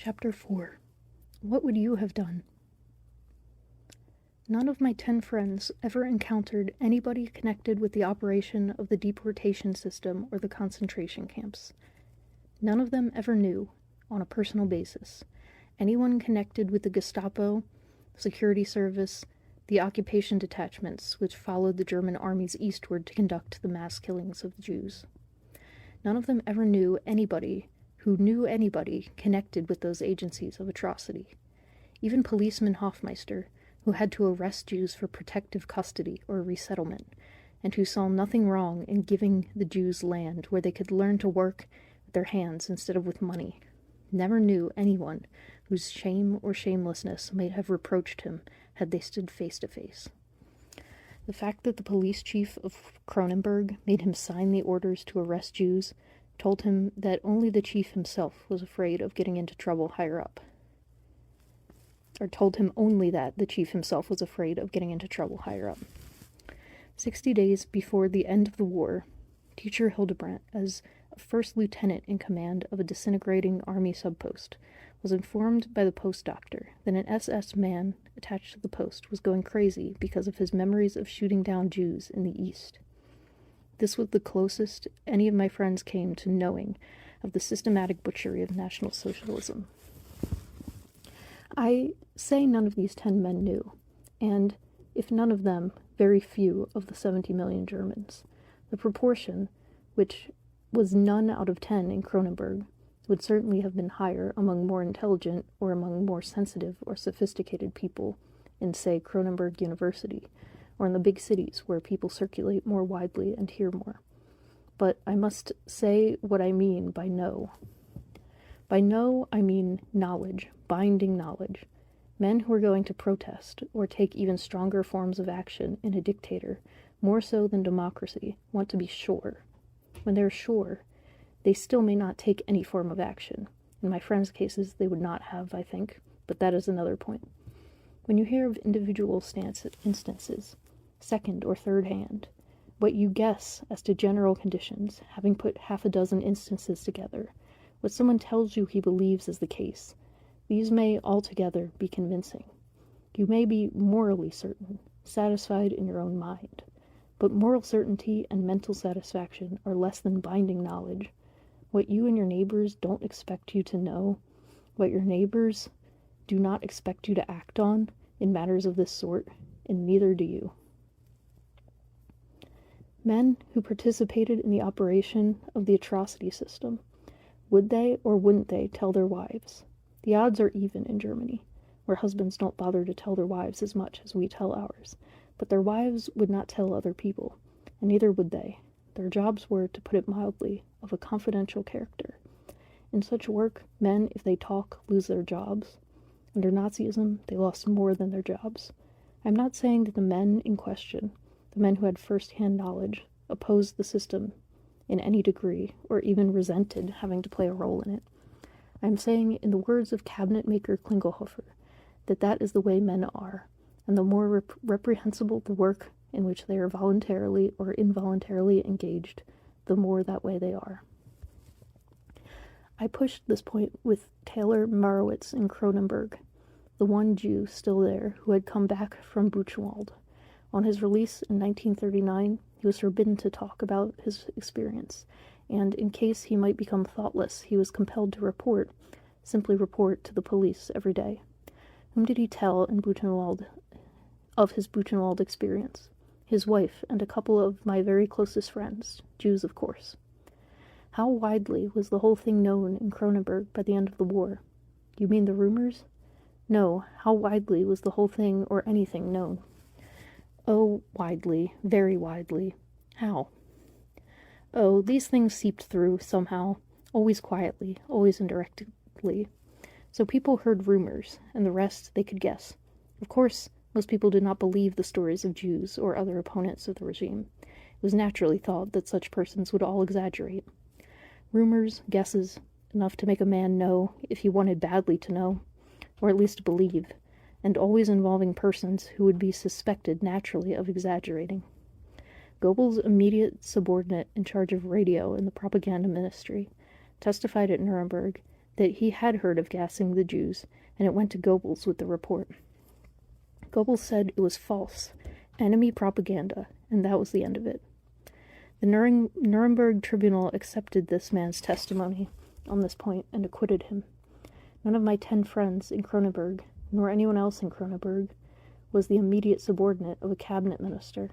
Chapter 4. What would you have done? None of my 10 friends ever encountered anybody connected with the operation of the deportation system or the concentration camps. None of them ever knew, on a personal basis, anyone connected with the Gestapo, security service, the occupation detachments which followed the German armies eastward to conduct the mass killings of the Jews. None of them ever knew anybody who knew anybody connected with those agencies of atrocity. Even policeman Hofmeister, who had to arrest Jews for protective custody or resettlement, and who saw nothing wrong in giving the Jews land where they could learn to work with their hands instead of with money, never knew anyone whose shame or shamelessness might have reproached him had they stood face to face. The fact that the police chief of Kronenberg made him sign the orders to arrest Jews told him that only the chief himself was afraid of getting into trouble higher up. Or told him only that the chief himself was afraid of getting into trouble higher up. 60 days before the end of the war, teacher Hildebrandt, as a first lieutenant in command of a disintegrating army subpost, was informed by the post doctor that an SS man attached to the post was going crazy because of his memories of shooting down Jews in the East. This was the closest any of my friends came to knowing of the systematic butchery of National Socialism. I say none of these 10 men knew, and, if none of them, very few of the 70 million Germans. The proportion, which was none out of 10 in Kronenberg, would certainly have been higher among more intelligent or among more sensitive or sophisticated people in, say, Kronenberg University, or in the big cities where people circulate more widely and hear more. But I must say what I mean by know. By know, I mean knowledge, binding knowledge. Men who are going to protest, or take even stronger forms of action in a dictator, more so than democracy, want to be sure. When they're sure, they still may not take any form of action. In my friends' cases, they would not have, I think, but that is another point. When you hear of individual instances, second or third hand, what you guess as to general conditions, having put half a dozen instances together, what someone tells you he believes is the case, these may altogether be convincing. You may be morally certain, satisfied in your own mind, but moral certainty and mental satisfaction are less than binding knowledge. What you and your neighbors don't expect you to know, what your neighbors do not expect you to act on in matters of this sort, and neither do you. Men who participated in the operation of the atrocity system, would they or wouldn't they tell their wives? The odds are even in Germany, where husbands don't bother to tell their wives as much as we tell ours, but their wives would not tell other people, and neither would they. Their jobs were, to put it mildly, of a confidential character. In such work, men, if they talk, lose their jobs. Under Nazism, they lost more than their jobs. I'm not saying that the men in question, the men who had first-hand knowledge, opposed the system in any degree, or even resented having to play a role in it. I am saying, in the words of cabinet maker Klingelhofer, that that is the way men are, and the more reprehensible the work in which they are voluntarily or involuntarily engaged, the more that way they are. I pushed this point with Taylor Marowitz in Kronenberg, the one Jew still there who had come back from Buchenwald. On his release in 1939, he was forbidden to talk about his experience, and in case he might become thoughtless, he was compelled to simply report to the police every day. Whom did he tell in Buchenwald of his Buchenwald experience? His wife and a couple of my very closest friends, Jews of course. How widely was the whole thing known in Kronenberg by the end of the war? You mean the rumors? No, how widely was the whole thing or anything known? Oh, widely, very widely. How? Oh, these things seeped through somehow, always quietly, always indirectly. So people heard rumors, and the rest they could guess. Of course, most people did not believe the stories of Jews or other opponents of the regime. It was naturally thought that such persons would all exaggerate. Rumors, guesses, enough to make a man know, if he wanted badly to know, or at least to believe, and always involving persons who would be suspected naturally of exaggerating. Goebbels' immediate subordinate in charge of radio in the propaganda ministry testified at Nuremberg that he had heard of gassing the Jews, and it went to Goebbels with the report. Goebbels said it was false, enemy propaganda, and that was the end of it. The Nuremberg tribunal accepted this man's testimony on this point and acquitted him. None of my 10 friends in Kronenberg, nor anyone else in Kronenberg, was the immediate subordinate of a cabinet minister.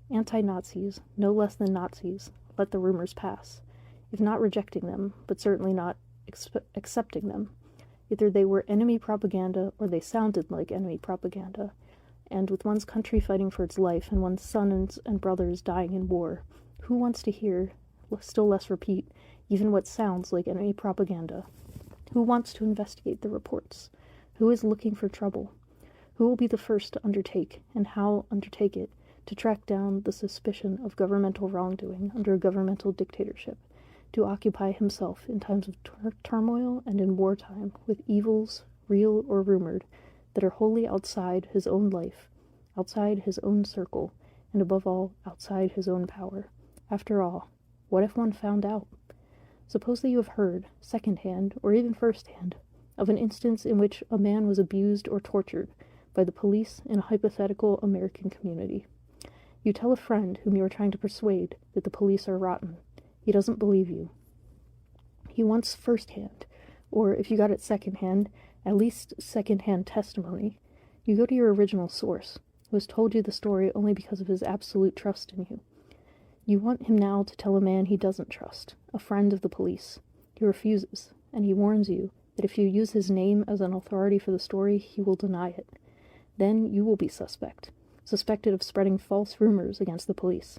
Anti-Nazis, no less than Nazis, let the rumors pass, if not rejecting them, but certainly not accepting them. Either they were enemy propaganda or they sounded like enemy propaganda, and with one's country fighting for its life and one's sons and brothers dying in war, who wants to hear, still less repeat, even what sounds like enemy propaganda? Who wants to investigate the reports? Who is looking for trouble? Who will be the first to undertake, and how undertake it, to track down the suspicion of governmental wrongdoing under a governmental dictatorship, to occupy himself in times of turmoil and in wartime with evils, real or rumored, that are wholly outside his own life, outside his own circle, and above all, outside his own power? After all, what if one found out? Suppose that you have heard, second-hand, or even first-hand, of an instance in which a man was abused or tortured by the police in a hypothetical American community. You tell a friend whom you are trying to persuade that the police are rotten. He doesn't believe you. He wants first-hand, or if you got it second-hand, at least second-hand testimony. You go to your original source, who has told you the story only because of his absolute trust in you. You want him now to tell a man he doesn't trust, a friend of the police. He refuses, and he warns you that if you use his name as an authority for the story, he will deny it. Then you will be suspected of spreading false rumors against the police.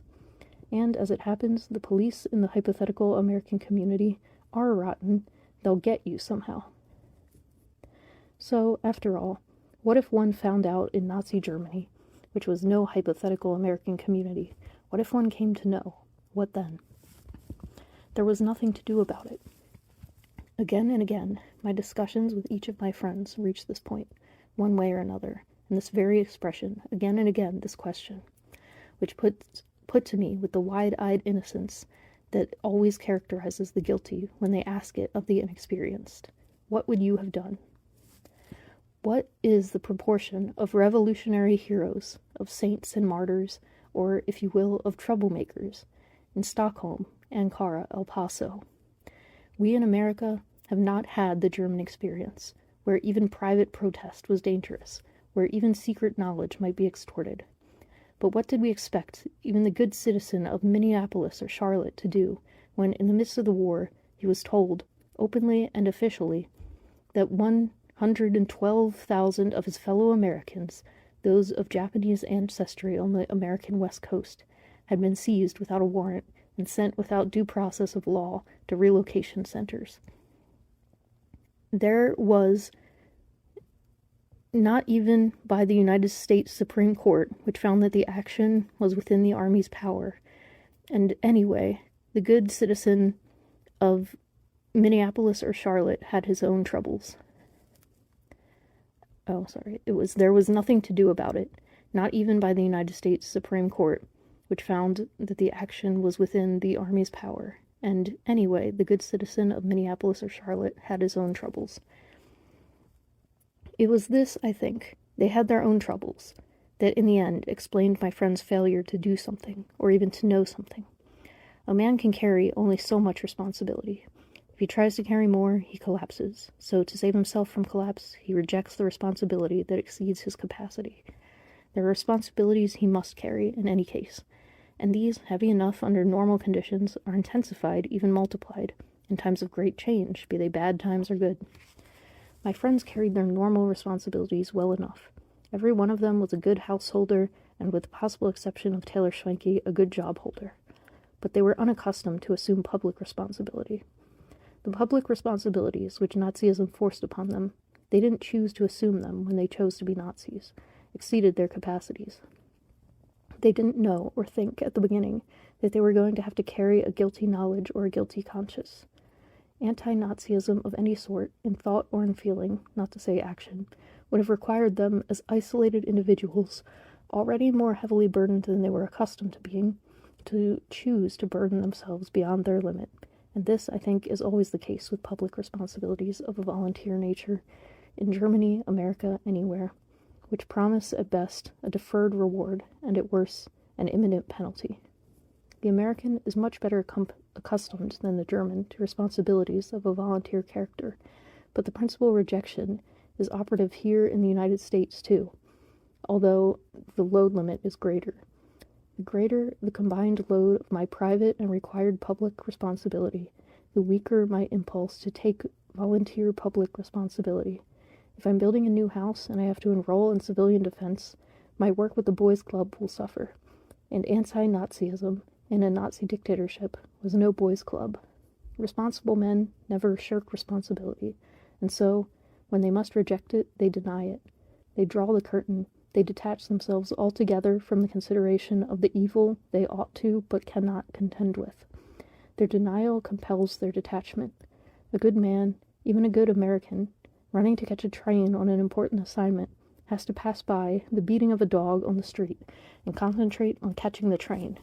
And, as it happens, the police in the hypothetical American community are rotten. They'll get you somehow. So, after all, what if one found out in Nazi Germany, which was no hypothetical American community, what if one came to know? What then? There was nothing to do about it. Again and again, my discussions with each of my friends reached this point, one way or another, and this very expression, again and again, this question, which put to me with the wide-eyed innocence that always characterizes the guilty when they ask it of the inexperienced. What would you have done? What is the proportion of revolutionary heroes, of saints and martyrs, or, if you will, of troublemakers, in Stockholm, Ankara, El Paso? We in America have not had the German experience, where even private protest was dangerous, where even secret knowledge might be extorted. But what did we expect even the good citizen of Minneapolis or Charlotte to do when, in the midst of the war, he was told, openly and officially, that 112,000 of his fellow Americans, those of Japanese ancestry on the American West Coast, had been seized without a warrant and sent without due process of law to relocation centers? There was, not even by the United States Supreme Court, which found that the action was within the Army's power, and anyway, the good citizen of Minneapolis or Charlotte had his own troubles. There was nothing to do about it, not even by the United States Supreme Court, which found that the action was within the Army's power, and anyway, the good citizen of Minneapolis or Charlotte had his own troubles. It was this, I think, they had their own troubles, that in the end explained my friend's failure to do something, or even to know something. A man can carry only so much responsibility. If he tries to carry more, he collapses. So to save himself from collapse, he rejects the responsibility that exceeds his capacity. There are responsibilities he must carry in any case, and these, heavy enough under normal conditions, are intensified, even multiplied, in times of great change, be they bad times or good. My friends carried their normal responsibilities well enough. Every one of them was a good householder, and with the possible exception of Taylor Schwenke, a good job holder. But they were unaccustomed to assume public responsibility. The public responsibilities which Nazism forced upon them, they didn't choose to assume them when they chose to be Nazis, exceeded their capacities. They didn't know or think at the beginning that they were going to have to carry a guilty knowledge or a guilty conscience. Anti-Nazism of any sort, in thought or in feeling, not to say action, would have required them as isolated individuals, already more heavily burdened than they were accustomed to being, to choose to burden themselves beyond their limit, And this, I think, is always the case with public responsibilities of a volunteer nature, in Germany, America, anywhere, which promise at best a deferred reward, and at worst, an imminent penalty. The American is much better accustomed than the German to responsibilities of a volunteer character, but the principal rejection is operative here in the United States too, although the load limit is greater. The greater the combined load of my private and required public responsibility, the weaker my impulse to take volunteer public responsibility. If I'm building a new house and I have to enroll in civilian defense, my work with the Boys Club will suffer. And anti-Nazism in a Nazi dictatorship was no boys' club. Responsible men never shirk responsibility, and so, when they must reject it, they deny it. They draw the curtain. They detach themselves altogether from the consideration of the evil they ought to but cannot contend with. Their denial compels their detachment. A good man, even a good American, running to catch a train on an important assignment, has to pass by the beating of a dog on the street and concentrate on catching the train.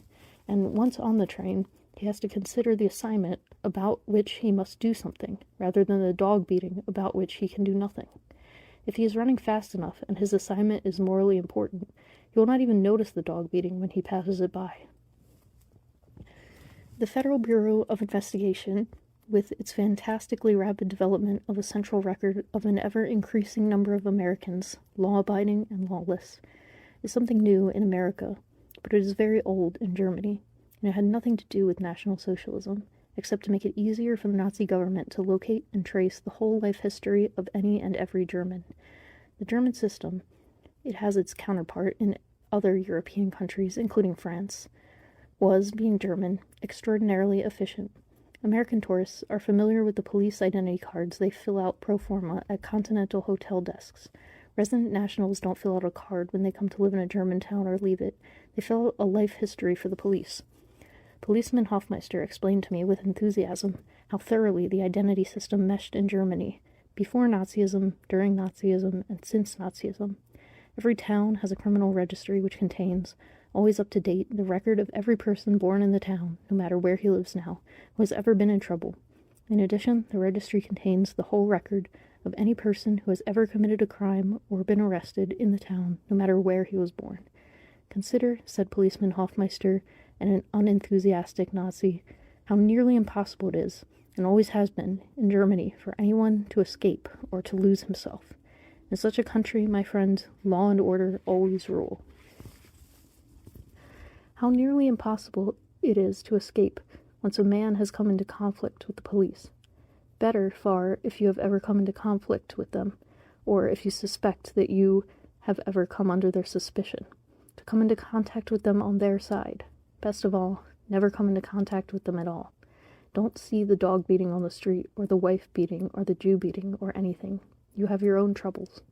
And once on the train, he has to consider the assignment about which he must do something, rather than the dog beating about which he can do nothing. If he is running fast enough and his assignment is morally important, he will not even notice the dog beating when he passes it by. The Federal Bureau of Investigation, with its fantastically rapid development of a central record of an ever-increasing number of Americans, law-abiding and lawless, is something new in America, but it is very old in Germany, and it had nothing to do with National Socialism, except to make it easier for the Nazi government to locate and trace the whole life history of any and every German. The German system, it has its counterpart in other European countries, including France, was, being German, extraordinarily efficient. American tourists are familiar with the police identity cards they fill out pro forma at continental hotel desks. Resident nationals don't fill out a card when they come to live in a German town or leave it. They fill out a life history for the police. Policeman Hofmeister explained to me with enthusiasm how thoroughly the identity system meshed in Germany, before Nazism, during Nazism, and since Nazism. Every town has a criminal registry which contains, always up to date, the record of every person born in the town, no matter where he lives now, who has ever been in trouble. In addition, the registry contains the whole record of any person who has ever committed a crime or been arrested in the town, no matter where he was born. Consider, said Policeman Hofmeister, and an unenthusiastic Nazi, how nearly impossible it is, and always has been, in Germany, for anyone to escape or to lose himself. In such a country, my friend, law and order always rule. How nearly impossible it is to escape once a man has come into conflict with the police. Better far if you have ever come into conflict with them, or if you suspect that you have ever come under their suspicion, to come into contact with them on their side. Best of all, never come into contact with them at all. Don't see the dog beating on the street, or the wife beating, or the Jew beating, or anything. You have your own troubles.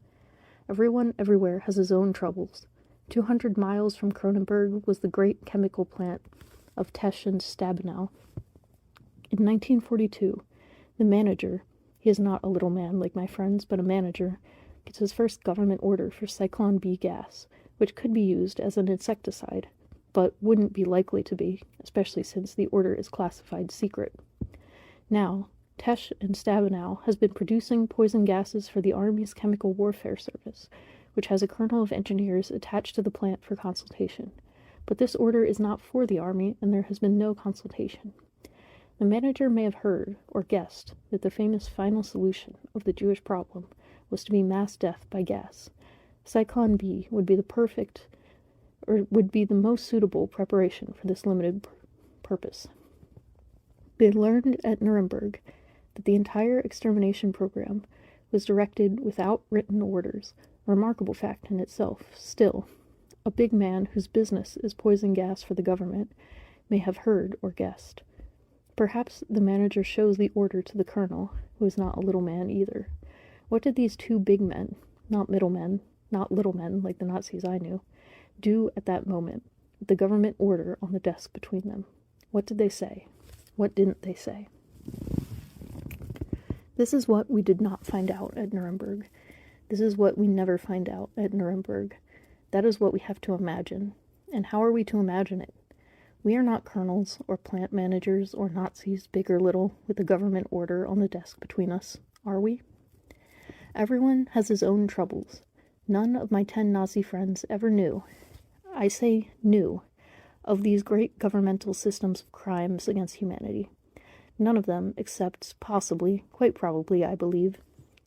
Everyone everywhere has his own troubles. 200 miles from Kronenberg was the great chemical plant of Tesch and Stabenow. In 1942, the manager, he is not a little man like my friends, but a manager, gets his first government order for Cyclone B gas, which could be used as an insecticide, but wouldn't be likely to be, especially since the order is classified secret. Now, Tesch and Stabenow has been producing poison gases for the Army's Chemical Warfare Service, which has a colonel of engineers attached to the plant for consultation. But this order is not for the Army, and there has been no consultation. The manager may have heard, or guessed, that the famous final solution of the Jewish problem was to be mass death by gas. Cyclone B would be the most suitable preparation for this limited purpose. We had learned at Nuremberg that the entire extermination program was directed without written orders, a remarkable fact in itself. Still, a big man whose business is poison gas for the government may have heard or guessed. Perhaps the manager shows the order to the colonel, who is not a little man either. What did these two big men, not middle men, not little men like the Nazis I knew, do at that moment, with the government order on the desk between them? What did they say? What didn't they say? This is what we did not find out at Nuremberg. This is what we never find out at Nuremberg. That is what we have to imagine. And how are we to imagine it? We are not colonels or plant managers or Nazis, big or little, with a government order on the desk between us, are we? Everyone has his own troubles. None of my 10 Nazi friends ever knew, I say knew, of these great governmental systems of crimes against humanity. None of them, except possibly, quite probably, I believe,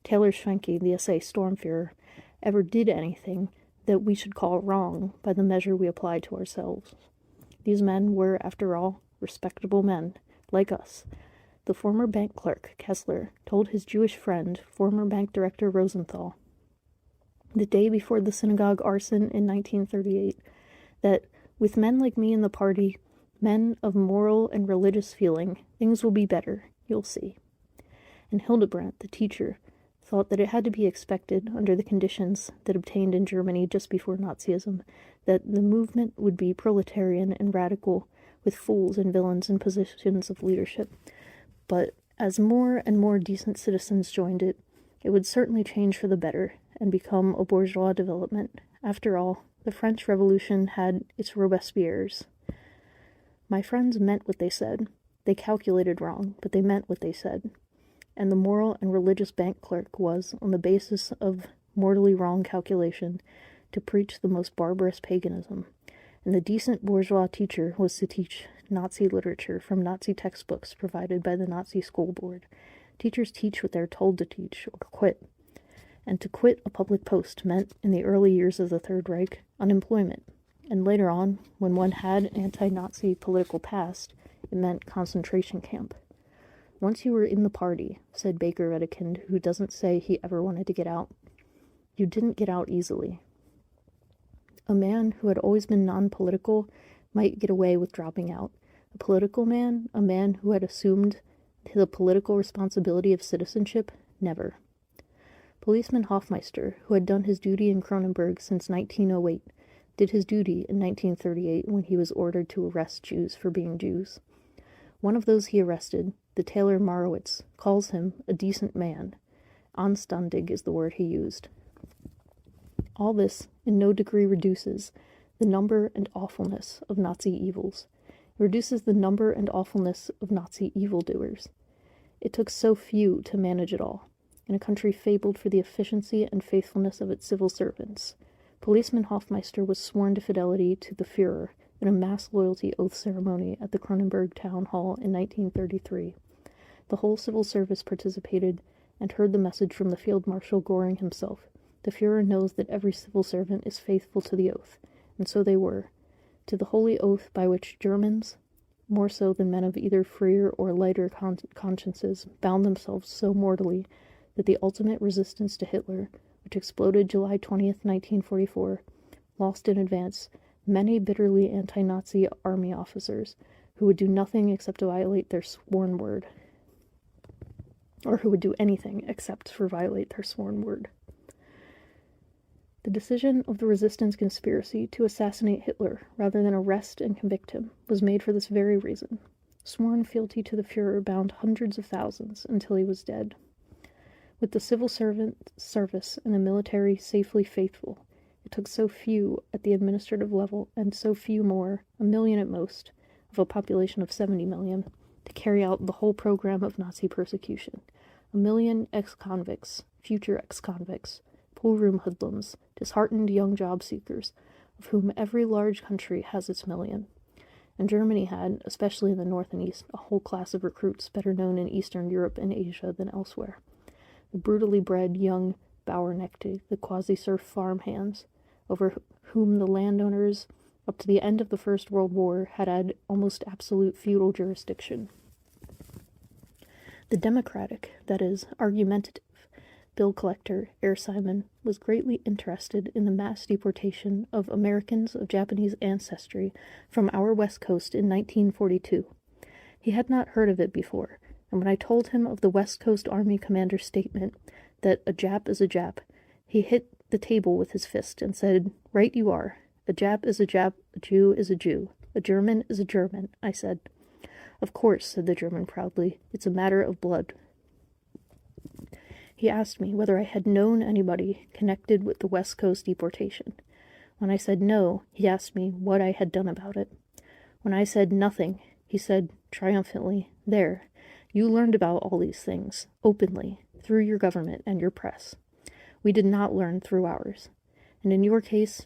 Taylor Schwenke, the SA Stormführer, ever did anything that we should call wrong by the measure we apply to ourselves. These men were, after all, respectable men, like us. The former bank clerk, Kessler, told his Jewish friend, former bank director Rosenthal, the day before the synagogue arson in 1938, that with men like me in the party, men of moral and religious feeling, things will be better, you'll see. And Hildebrandt, the teacher, thought that it had to be expected, under the conditions that obtained in Germany just before Nazism, that the movement would be proletarian and radical, with fools and villains in positions of leadership. But as more and more decent citizens joined it, it would certainly change for the better and become a bourgeois development. After all, the French Revolution had its Robespierres. My friends meant what they said. They calculated wrong, but they meant what they said. And the moral and religious bank clerk was, on the basis of mortally wrong calculation, to preach the most barbarous paganism. And the decent bourgeois teacher was to teach Nazi literature from Nazi textbooks provided by the Nazi school board. Teachers teach what they're told to teach, or quit. And to quit a public post meant, in the early years of the Third Reich, unemployment. And later on, when one had an anti-Nazi political past, it meant concentration camp. Once you were in the party, said Baker Wedekind, who doesn't say he ever wanted to get out, you didn't get out easily. A man who had always been non-political might get away with dropping out. A political man, a man who had assumed the political responsibility of citizenship, never. Policeman Hofmeister, who had done his duty in Cronenberg since 1908, did his duty in 1938 when he was ordered to arrest Jews for being Jews. One of those he arrested, the tailor Marowitz, calls him a decent man. Anständig is the word he used. All this in no degree reduces the number and awfulness of Nazi evils. It reduces the number and awfulness of Nazi evildoers. It took so few to manage it all, in a country fabled for the efficiency and faithfulness of its civil servants. Policeman Hofmeister was sworn to fidelity to the Führer in a mass loyalty oath ceremony at the Cronenberg Town Hall in 1933. The whole civil service participated and heard the message from the Field Marshal Göring himself. The Führer knows that every civil servant is faithful to the oath, and so they were, to the holy oath by which Germans, more so than men of either freer or lighter consciences, bound themselves so mortally that the ultimate resistance to Hitler, which exploded July 20th, 1944, lost in advance many bitterly anti-Nazi army officers who would do nothing except to violate their sworn word, or who would do anything except for violate their sworn word. The decision of the resistance conspiracy to assassinate Hitler rather than arrest and convict him was made for this very reason. Sworn fealty to the Führer bound hundreds of thousands until he was dead. With the civil service and the military safely faithful, it took so few at the administrative level and so few more, 1 million at most, of a population of 70 million, to carry out the whole program of Nazi persecution. 1 million ex-convicts, future ex-convicts, poolroom hoodlums, disheartened young job seekers, of whom every large country has its million. And Germany had, especially in the north and east, a whole class of recruits better known in Eastern Europe and Asia than elsewhere. The brutally bred young Bauernknechte, the quasi-serf farm hands, over whom the landowners, up to the end of the First World War, had almost absolute feudal jurisdiction. The democratic, that is, argumentative, bill collector, Herr Simon, was greatly interested in the mass deportation of Americans of Japanese ancestry from our west coast in 1942. He had not heard of it before, and when I told him of the West Coast Army commander's statement that a Jap is a Jap, he hit the table with his fist and said, "Right you are. A Jap is a Jap, a Jew is a Jew. A German is a German," I said. "Of course," said the German proudly, "it's a matter of blood." He asked me whether I had known anybody connected with the West Coast deportation. When I said no, he asked me what I had done about it. When I said nothing, he said triumphantly, "There, you learned about all these things, openly, through your government and your press. We did not learn through ours. And in your case,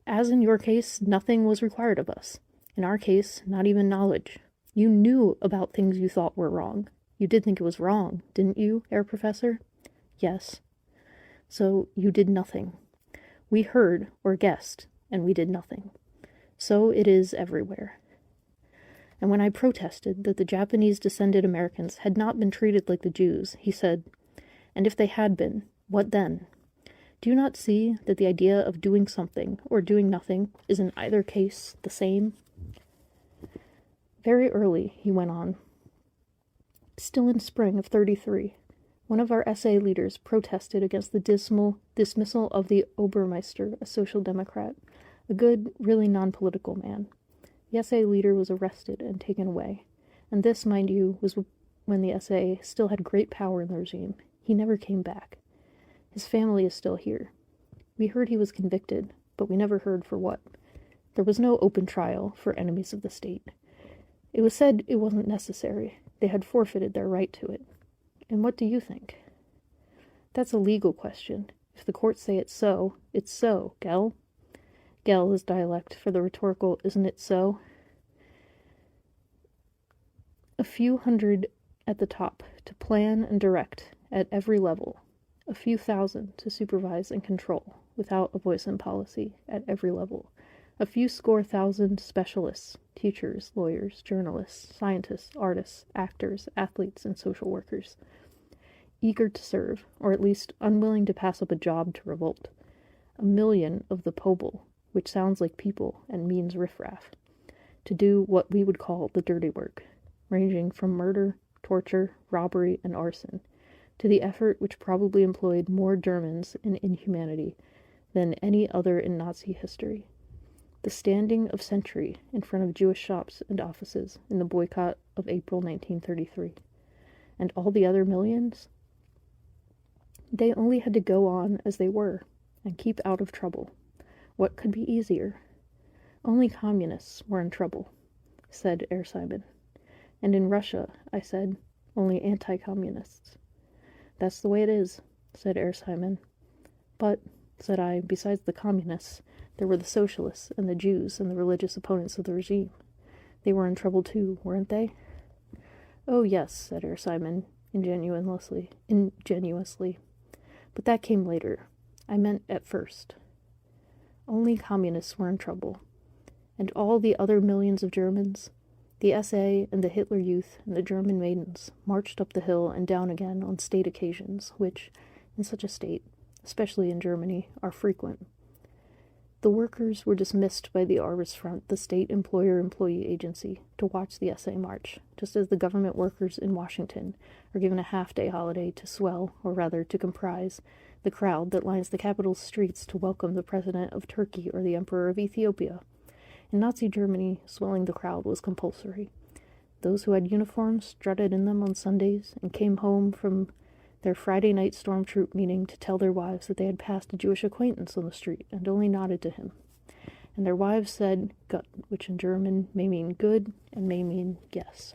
nothing was required of us. In our case, not even knowledge. You knew about things you thought were wrong. You did think it was wrong, didn't you, Herr Professor?" "Yes." "So you did nothing. We heard or guessed, and we did nothing. So it is everywhere." And when I protested that the Japanese-descended Americans had not been treated like the Jews, he said, "And if they had been, what then? Do you not see that the idea of doing something or doing nothing is in either case the same?" Very early, he went on, still in spring of 33, one of our SA leaders protested against the dismal dismissal of the Obermeister, a social democrat, a good, really non-political man. The SA leader was arrested and taken away, and this, mind you, was when the SA still had great power in the regime. He never came back. His family is still here. We heard he was convicted, but we never heard for what. There was no open trial for enemies of the state. It was said it wasn't necessary. They had forfeited their right to it. And what do you think? That's a legal question. If the courts say it's so, gell? Gell is dialect for the rhetorical, "Isn't it so?" A few hundred at the top to plan and direct at every level. A few thousand to supervise and control, without a voice in policy, at every level. A few score thousand specialists, teachers, lawyers, journalists, scientists, artists, actors, athletes, and social workers. Eager to serve, or at least unwilling to pass up a job to revolt. 1,000,000 of the pobel, which sounds like people and means riffraff, to do what we would call the dirty work, ranging from murder, torture, robbery, and arson, to the effort which probably employed more Germans in inhumanity than any other in Nazi history. The standing of sentry in front of Jewish shops and offices in the boycott of April 1933. And all the other millions? They only had to go on as they were, and keep out of trouble. What could be easier? Only communists were in trouble, said Herr Simon. And in Russia, I said, only anti-communists. That's the way it is, said Herr Simon. But, said I, besides the communists, there were the socialists and the Jews and the religious opponents of the regime. They were in trouble too, weren't they? Oh yes, said Herr Simon, ingenuously. But that came later. I meant at first. Only communists were in trouble. And all the other millions of Germans, the SA and the Hitler Youth and the German maidens, marched up the hill and down again on state occasions, which, in such a state, especially in Germany, are frequent. The workers were dismissed by the Arbeitsfront, the state employer-employee agency, to watch the SA march, just as the government workers in Washington are given a half-day holiday to swell, or rather to comprise, the crowd that lines the capital's streets to welcome the President of Turkey or the Emperor of Ethiopia. In Nazi Germany, swelling the crowd was compulsory. Those who had uniforms strutted in them on Sundays and came home from their Friday night stormtroop meeting to tell their wives that they had passed a Jewish acquaintance on the street and only nodded to him. And their wives said "Gut," which in German may mean good and may mean yes.